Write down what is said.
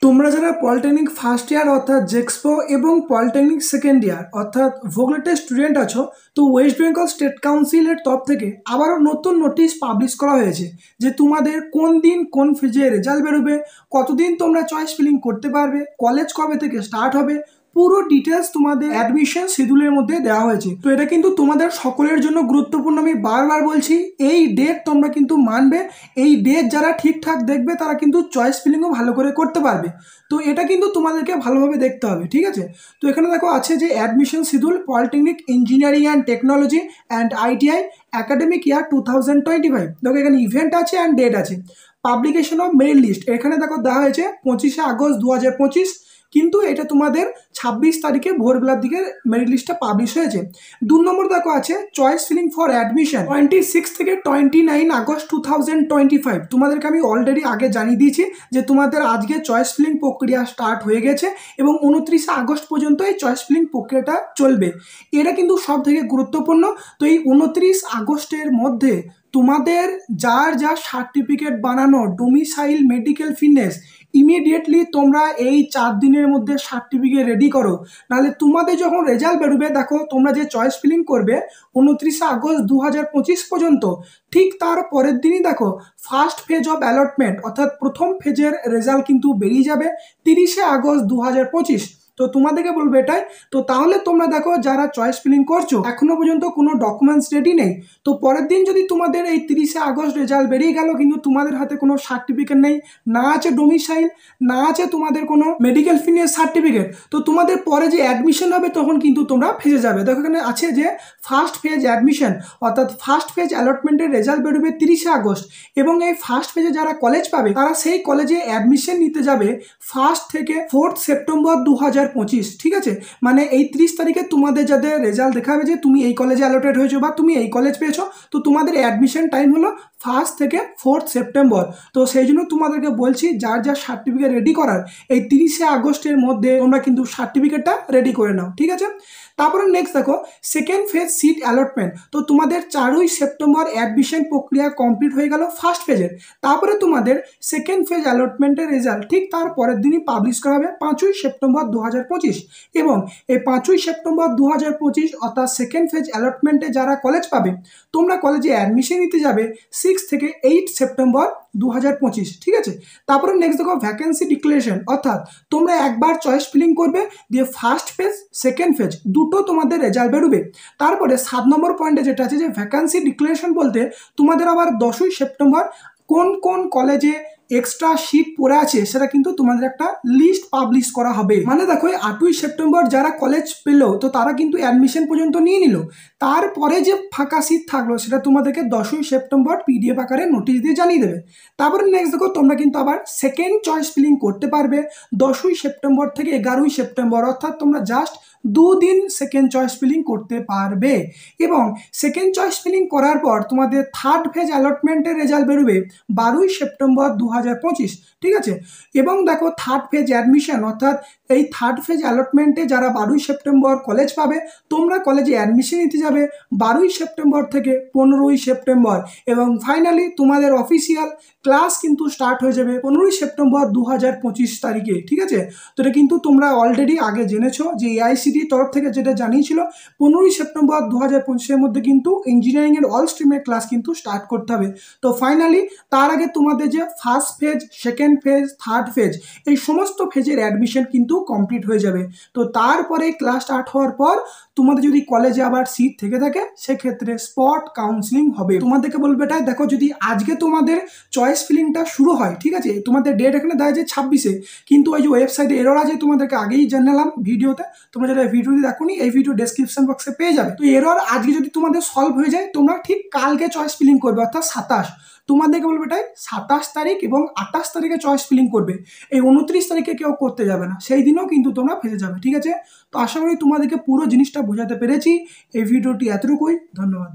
তোমরা যারা polytechnic first year অর্থাৎ জেক্সপো এবং পলিটেকনিক সেকেন্ড ইয়ার অর্থাৎ ভোগলেটের স্টুডেন্ট আছো, তো ওয়েস্ট বেঙ্গল স্টেট কাউন্সিলের তরফ থেকে আবারও নতুন নোটিশ পাবলিশ করা হয়েছে যে তোমাদের কোন দিন কোন ফেজে রেজাল্ট বেরোবে, কতদিন তোমরা চয়েস ফিলিং করতে পারবে, কলেজ কবে থেকে স্টার্ট হবে, পুরো ডিটেলস তোমাদের অ্যাডমিশন শিডিউলের মধ্যে দেওয়া হয়েছে। তো এটা কিন্তু তোমাদের সকলের জন্য গুরুত্বপূর্ণ। আমি বারবার বলছি, এই ডেট তোমরা কিন্তু মানবে। এই ডেট যারা ঠিকঠাক দেখবে তারা কিন্তু চয়েস ফিলিংও ভালো করে করতে পারবে। তো এটা কিন্তু তোমাদেরকে ভালোভাবে দেখতে হবে, ঠিক আছে? তো এখানে দেখো আছে যে admission schedule polytechnic engineering and technology and ITI academic ইয়ার 2025। দেখো এখানে ইভেন্ট আছে অ্যান্ড ডেট আছে। পাবলিকেশন অফ মেরিট লিস্ট এখানে দেখো দেওয়া হয়েছে 25শে আগস্ট 2025, কিন্তু এটা তোমাদের 26 তারিখে ভোরবেলার দিকে মেরিট লিস্টটা পাবলিশ হয়েছে। 2 নম্বর দেখো আছে চয়েস ফিলিং ফর অ্যাডমিশন 26 থেকে 29 আগস্ট 2025। তোমাদেরকে আমি অলরেডি আগে জানিয়ে দিয়েছি যে তোমাদের আজকে চয়েস ফিলিং প্রক্রিয়া স্টার্ট হয়ে গেছে এবং 29 আগস্ট পর্যন্ত এই চয়েস ফিলিং প্রক্রিয়াটা চলবে। এটা কিন্তু সব থেকে গুরুত্বপূর্ণ। তো এই 29 আগস্টের মধ্যে তোমাদের যার যা সার্টিফিকেট বানানো, ডোমিসাইল, মেডিকেল ফিটনেস, ইমিডিয়েটলি তোমরা এই 4 দিনের মধ্যে সার্টিফিকেট রেডি করো। নাহলে তোমাদের যখন রেজাল্ট বেরোবে, দেখো তোমরা যে চয়েস ফিলিং করবে 29 আগস্ট 2025 পর্যন্ত, ঠিক তার পরের দিনই দেখো ফার্স্ট ফেজ অফ অ্যালটমেন্ট অর্থাৎ প্রথম ফেজের রেজাল্ট কিন্তু বেরিয়ে যাবে 30শে আগস্ট 2025। তো তোমাদেরকে বলবো এটাই। তো তাহলে তোমরা দেখো যারা চয়েস ফিলিং করছো এখনো পর্যন্ত কোনো ডকুমেন্টস রেডি নেই, তো পরের দিন যদি তোমাদের এই 30শে আগস্ট রেজাল্ট বেরিয়ে গেল কিন্তু তোমাদের হাতে কোনো সার্টিফিকেট নেই, না আছে ডোমিসাইল, না আছে তোমাদের কোনো মেডিকেল ফিটনেস সার্টিফিকেট, তো তোমাদের পরে যে অ্যাডমিশন হবে তখন কিন্তু তোমরা ফেসে যাবে। দেখো এখানে আছে যে ফার্স্ট ফেজ অ্যাডমিশন অর্থাৎ ফার্স্ট ফেজ অ্যালটমেন্টের রেজাল্ট বেরোবে 30শে আগস্ট এবং এই ফার্স্ট ফেজে যারা কলেজ পাবে তারা সেই কলেজে অ্যাডমিশন নিতে যাবে 1 থেকে 4 সেপ্টেম্বর 2025। ঠিক আছে, মানে এই 30 তারিখে তোমাদের যাদের রেজাল্ট দেখাবে যে তুমি এই কলেজে অ্যালোটেড হয়েছো বা তুমি এই কলেজ পেয়েছো, তো তোমাদের অ্যাডমিশন টাইম হলো 1 থেকে 4 সেপ্টেম্বর। তো সেই জন্য তোমাদেরকে বলছি যার যার সার্টিফিকেট রেডি করার এই 30শে আগস্টের মধ্যে তোমরা কিন্তু সার্টিফিকেটটা রেডি করে নাও, ঠিক আছে? তারপরে নেক্সট দেখো সেকেন্ড ফেজ সিট অ্যালটমেন্ট। তো তোমাদের 4ই সেপ্টেম্বর অ্যাডমিশন প্রক্রিয়া কমপ্লিট হয়ে গেল ফার্স্ট ফেজের। তারপরে তোমাদের সেকেন্ড ফেজ অ্যালটমেন্টের রেজাল্ট ঠিক তার পরের দিনই পাবলিশ করা হবে 5ই সেপ্টেম্বর 2025। এবং এই 5ই সেপ্টেম্বর 2025 অর্থাৎ সেকেন্ড ফেজ অ্যালটমেন্টে যারা কলেজ পাবে, তোমরা কলেজে অ্যাডমিশন নিতে যাবে 6 থেকে 8 সেপ্টেম্বর 2025। ঠিক আছে, তারপরে নেক্সট দেখো ভ্যাকেন্সি ডিক্লারেশন, অর্থাৎ তোমরা একবার চয়েস ফিলিং করবে, দিয়ে ফার্স্ট ফেজ সেকেন্ড ফেজ দুটো তোমাদের রেজাল্ট বেরোবে। তারপরে 7 নম্বর পয়েন্টে যেটা আছে যে ভ্যাকেন্সি ডিক্লারেশন বলতে তোমাদের আবার 10ই সেপ্টেম্বর কোন কোন কলেজে এক্সট্রা সিট পড়ে আছে সেটা কিন্তু তোমাদের একটা লিস্ট পাবলিশ করা হবে। মানে দেখো 8ই সেপ্টেম্বর যারা কলেজ পেলো তো তারা কিন্তু অ্যাডমিশন পর্যন্ত নিয়ে নিল, তারপরে যে ফাঁকা সিট থাকলো সেটা তোমাদেরকে 10ই সেপ্টেম্বর পিডিএফ আকারে নোটিশ দিয়ে জানিয়ে দেবে। তারপরে নেক্সট দেখো তোমরা কিন্তু আবার সেকেন্ড চয়েস ফিলিং করতে পারবে 10ই সেপ্টেম্বর থেকে 11ই সেপ্টেম্বর, অর্থাৎ তোমরা জাস্ট 2 দিন সেকেন্ড চয়েস ফিলিং করতে পারবে। এবং সেকেন্ড চয়েস ফিলিং করার পর তোমাদের থার্ড ফেজ অ্যালটমেন্টের রেজাল্ট বেরোবে 12ই সেপ্টেম্বর 2025। ঠিক আছে, এবং দেখো থার্ড ফেজ অ্যাডমিশন অর্থাৎ এই থার্ড ফেজ অ্যালটমেন্টে যারা 12ই সেপ্টেম্বর কলেজ পাবে তোমরা কলেজে অ্যাডমিশন নিতে যাবে 12ই সেপ্টেম্বর থেকে 15ই সেপ্টেম্বর। এবং ফাইনালি তোমাদের অফিসিয়াল ক্লাস কিন্তু স্টার্ট হয়ে যাবে 15ই সেপ্টেম্বর 2025 তারিখে। ঠিক আছে, তো এটা কিন্তু তোমরা অলরেডি আগে জেনেছো যে এআইসিটির তরফ থেকে যেটা জানিয়েছিল 15ই সেপ্টেম্বর 2025-এর মধ্যে কিন্তু ইঞ্জিনিয়ারিংয়ের অল স্ট্রিমের ক্লাস কিন্তু স্টার্ট করতে হবে। তো ফাইনালি তার আগে তোমাদের যে first phase, second phase, third phase এই সমস্ত ফেজের অ্যাডমিশন কিন্তু কমপ্লিট হয়ে যাবে। তো তারপরে ক্লাস স্টার্ট হওয়ার পর তোমাদের যদি কলেজে আবার সিট থেকে থাকে সেক্ষেত্রে স্পট কাউন্সিলিং হবে। তোমাদেরকে বলবে এটাই, দেখো যদি আজকে তোমাদের চয়েস ফিলিংটা শুরু হয়, ঠিক আছে, তোমাদের ডেট এখানে দেয় যে 26-এ, কিন্তু ওই যে ওয়েবসাইটে এরর আছে তোমাদেরকে আগেই জানালাম ভিডিওতে, তোমরা যারা ভিডিওটি দেখোনি এই ভিডিও ডেসক্রিপশন বক্সে পেয়ে যাবে। তো এরর আজকে যদি তোমাদের সলভ হয়ে যায় তোমরা ঠিক কালকে চয়েস ফিলিং করবে অর্থাৎ 27। তোমাদেরকে বলবে এটাই 27 তারিখ এবং 28 তারিখে চয়েস ফিলিং করবে, এই 29 তারিখে কেউ করতে যাবে না, সেই দিনও কিন্তু তোমরা ফেসে যাবে। ঠিক আছে, তো আশা করি তোমাদেরকে পুরো জিনিসটা বোঝাতে পেরেছি। এই ভিডিওটি এতটুকুই, ধন্যবাদ।